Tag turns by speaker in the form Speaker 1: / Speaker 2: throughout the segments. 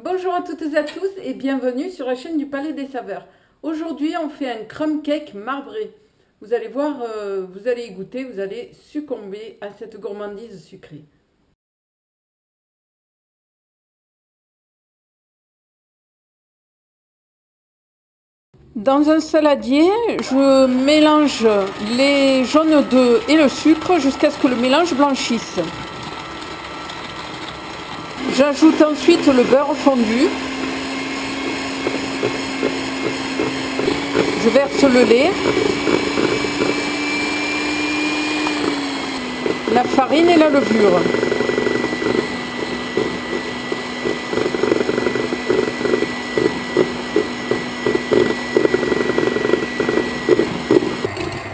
Speaker 1: Bonjour à toutes et à tous et bienvenue sur la chaîne du Palais des Saveurs. Aujourd'hui on fait un crumb cake marbré. Vous allez voir, vous allez y goûter, vous allez succomber à cette gourmandise sucrée. Dans un saladier, je mélange les jaunes d'œufs et le sucre jusqu'à ce que le mélange blanchisse. J'ajoute ensuite le beurre fondu. Je verse le lait, la farine et la levure.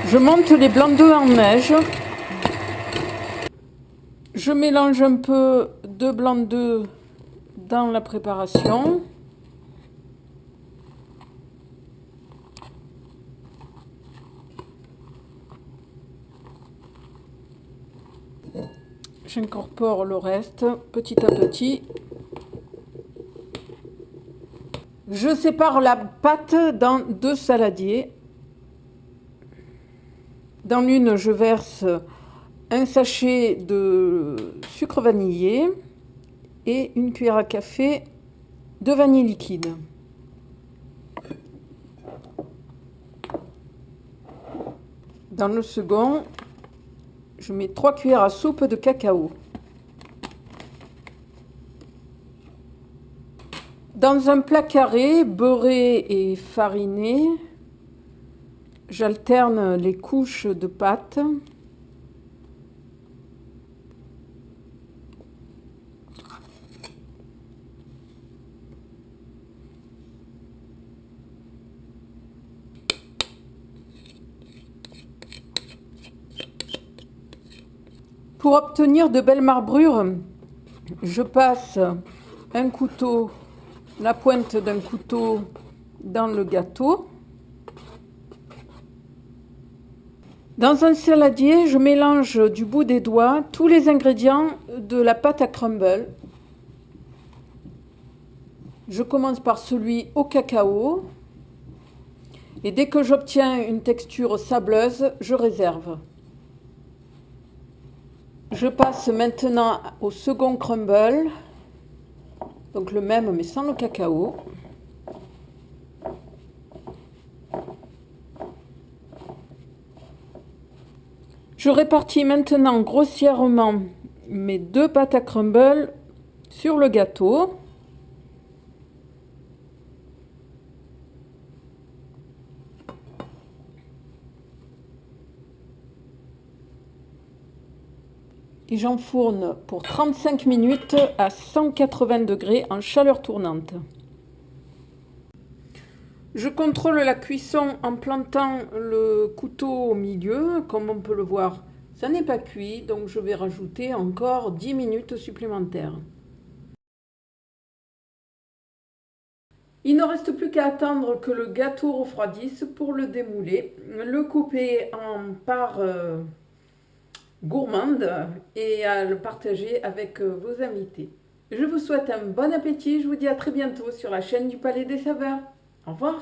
Speaker 1: Je monte les blancs d'œufs en neige. Je mélange un peu de blanc d'œufs dans la préparation. J'incorpore le reste petit à petit. Je sépare la pâte dans deux saladiers. Dans l'une, je verse un sachet de sucre vanillé et une cuillère à café de vanille liquide. Dans le second, je mets 3 cuillères à soupe de cacao. Dans un plat carré, beurré et fariné, j'alterne les couches de pâte. Pour obtenir de belles marbrures, je passe un couteau, la pointe d'un couteau dans le gâteau. Dans un saladier, je mélange du bout des doigts tous les ingrédients de la pâte à crumble. Je commence par celui au cacao et dès que j'obtiens une texture sableuse, je réserve. Je passe maintenant au second crumble, donc le même mais sans le cacao. Je répartis maintenant grossièrement mes deux pâtes à crumble sur le gâteau. Et j'enfourne pour 35 minutes à 180 degrés en chaleur tournante. Je contrôle la cuisson en plantant le couteau au milieu. Comme on peut le voir, ça n'est pas cuit, donc je vais rajouter encore 10 minutes supplémentaires. Il ne reste plus qu'à attendre que le gâteau refroidisse pour le démouler, le couper en parts gourmande et à le partager avec vos invités. Je vous souhaite un bon appétit, je vous dis à très bientôt sur la chaîne du Palais des Saveurs. Au revoir.